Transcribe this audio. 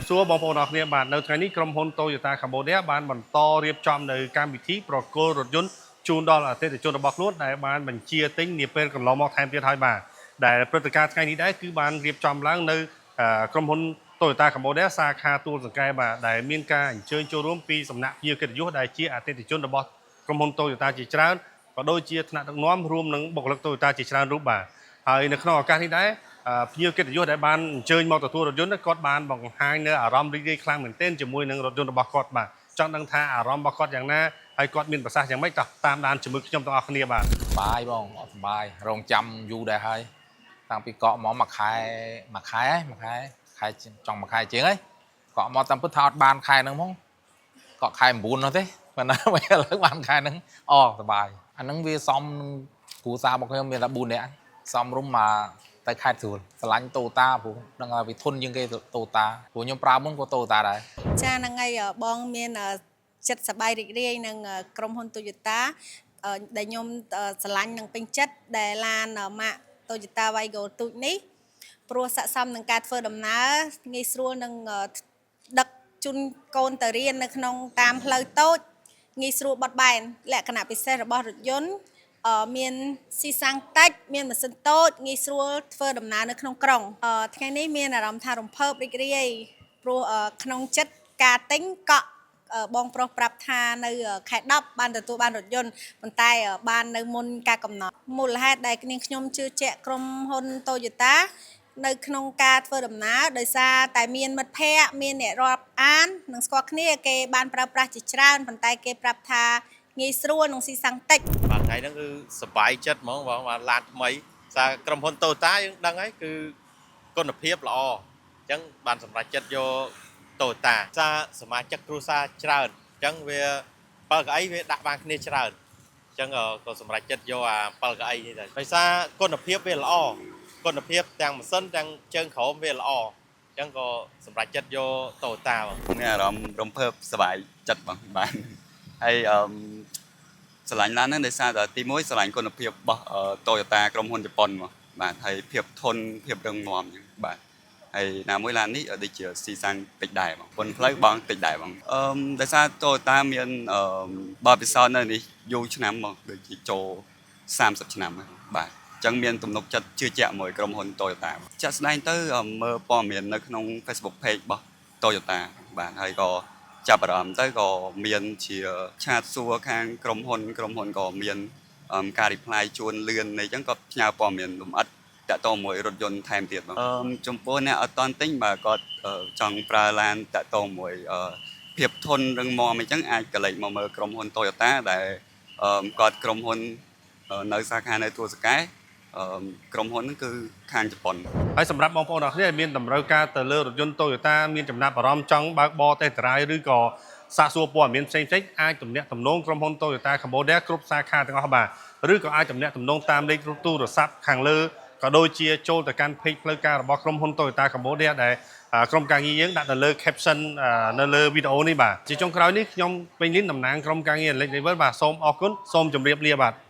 សួរបងប្អូនអរគ្នាបាទនៅថ្ងៃនេះក្រុមហ៊ុន Toyota Cambodia បានបន្តរៀបចំនៅកម្មវិធីប្រគល់រថយន្តជូនដល់អតិថិជនរបស់ខ្លួនដែលបានបញ្ជាទិញនាពេលកន្លងមកថែមទៀតហើយបាទដែលព្រឹត្តិការណ៍ថ្ងៃនេះដែរគឺបានរៀបចំឡើងនៅក្រុមហ៊ុន Toyota Cambodia សាខាទួលសង្កែបាទដែលមានការអញ្ជើញចូលរួមពីសំណាក់ភ្ញៀវកិត្តិយសដែលជាអតិថិជនរបស់ក្រុមហ៊ុន Toyota ជាច្រើនក៏ដូចជាថ្នាក់ដឹកនាំរួមនឹងបុគ្គលិក Toyota ជាច្រើនរូបបាទហើយនៅក្នុងឱកាសនេះដែរភ្ញៀវកិត្តិយសដែលបានអញ្ជើញមកទទួលរថយន្តគាត់បានបង្ហាញនៅអារម្មណ៍រីករាយខ្លាំងមែនទែនជាមួយនឹងរថយន្តរបស់គាត់បាទចង់ដឹងថាអារម្មណ៍របស់គាត់យ៉ាងណាហើយគាត់មានប្រសាសន៍យ៉ាងម៉េចតាមដានជាមួយខ្ញុំទាំងអស់គ្នាបាទបាយបងអត់សុបាយរងចាំយូរដែរហើយតាំងពីកក់មកមួយខែចង់មួយខែជាងហើយកក់មកតាមពិតថាអត់បានខែហ្នឹងហ្មងកក់ខែ9នោះទេប៉ុន្តែឥឡូវបានខែហ្នឹងអសុបាយអាហ្នឹងវាសមនឹងគ្រូសារបស់ខ្ញុំមានតែ4នាក់សមរុំមកទៅខេត្តស្រួលឆ្លាញ់តូតាព្រោះដឹងថាវាធន់ជាងគេតូតាព្រោះខ្ញុំប្រើមុនក៏តូតាដែរចាហ្នឹងហើយបងមានចិត្តសប្បាយរីករាយនឹងក្រុមហ៊ុន Toyota ដែលខ្ញុំឆ្លាញ់នឹងពេញចិត្តដែលឡានម៉ាក Toyota Wigo ទូចនេះព្រោះស័ក្តិសមនឹងការធ្វើដំណើរងាយស្រួលនឹងដឹកជូនកូនទៅរៀននៅក្នុងតាមផ្លូវតូចងាយស្រួលបត់បែនលក្ខណៈពិសេសរបស់រថយន្តមានស៊ីសាំងតិចមានម៉ាស៊ីនតូចងាយស្រួលធ្វើដំណើរនៅក្នុងក្រុងថ្ងៃនេះមានអារម្មណ៍ថារំភើបរីករាយព្រោះក្នុងចិត្តការទិញកក់បងប្រុសប្រាប់ថានៅខែ10បានទទួលបានរថយន្តប៉ុន្តែបាននៅមុនការកំណត់មូលហេតុដែលខ្ញុំជឿជាក់ក្រុមហ៊ុន Toyota នៅក្នុងការធ្វើដំណើរដោយសារតែមានមិត្តភ័ក្តិមានអ្នករាប់អាននិងស្គាល់គ្នាគេបានប្រើប្រាស់ជាច្រើនប៉ុន្តែគេប្រាប់ថាងាយស្រួលនឹងស៊ីសាំងតិចបាទថ្ងៃហ្នឹងគឺសប្បាយចិត្តហ្មងបងបាទឡានថ្មីសារក្រុមហ៊ុន Toyota យើងដឹងហើយគឺគុណភាពល្អអញ្ចឹងបានសម្រេចចិត្តយក Toyota សារសមាជិកគ្រួសារច្រើនអញ្ចឹងវា7កៅអីវាដាក់បានគ្នាច្រើនអញ្ចឹងក៏សម្រេចចិត្តយកអា7កៅអីនេះដែរដោយសារគុណភាពវាល្អគុណភាពទាំងម៉ាស៊ីនទាំងជើងក្រោមវាល្អអញ្ចឹងក៏សម្រេចចិត្តយក Toyota បងមានអារម្មណ៍រំភើបសប្បាយចិត្តបងបានហើយស្រឡាញ់ឡានហ្នឹងដោយសារតែទី1ស្រឡាញ់គុណភាពរបស់ Toyota ក្រុមហ៊ុនជប៉ុនមកបាទហើយភាពធន់ភាពរឹងមាំអញ្ចឹងបាទហើយណាមួយឡាននេះដូចជាស៊ីសាំងតិចដែរបងប៉ុនផ្លូវបងតិចដែរបងដោយសារ Toyota មានបទពិសោធន៍នៅនេះយូរឆ្នាំមកដូចជាចូល30ឆ្នាំបាទអញ្ចឹងមានទំនុកចិត្តជឿជាក់មួយក្រុមហ៊ុន Toyota ចាក់ស្ដែងទៅមើលព័ត៌មាននៅក្នុង Facebook Page របស់ Toyota បាទហើយក៏ចាប់អារម្មណ៍ទៅក៏មានជាឆាតសួរខាងក្រុមហ៊ុនក៏មានការ reply ជួនលឿនអីចឹងក៏ផ្ញើព័ត៌មានលម្អិតតាក់ទងមួយរថយន្តថែមទៀតបងចំពោះអ្នកអត់តន់ទិញបាទគាត់ចង់ប្រើឡានតាក់ទងមួយភាពធន់រឹងមាំអីចឹងអាចកលេចមកមើលក្រុមហ៊ុន Toyota ដែលគាត់ក្រុមហ៊ុននៅសាខានៅទួលសកែក្រុមហ៊ុនហ្នឹងគឺខាងជប៉ុនហើយសម្រាប់បងប្អូនអរគ្នាមានតម្រូវការទៅលើរថយន្ត Toyota មានចំណាប់អារម្មណ៍ចង់បើកបរតេស្តdriveឬក៏សាកសួរព័ត៌មានផ្សេងៗអាចទំនាក់ទំនងក្រុមហ៊ុន Toyota Cambodia គ្រប់សាខាទាំងអស់បាទឬក៏អាចទំនាក់ទំនងតាមលេខទូរស័ព្ទខាងលើក៏ដូចជាចូលទៅកាន់ page ផ្លូវការរបស់ក្រុមហ៊ុន Toyota Cambodia ដែលក្រុមការងារយើងដាក់ទៅលើ caption នៅលើវីដេអូនេះបាទជាចុងក្រោយនេះខ្ញុំពេញលិនតំណាងក្រុមការងារ Level បាទសូមអរគុណសូមជម្រាបលាបាទ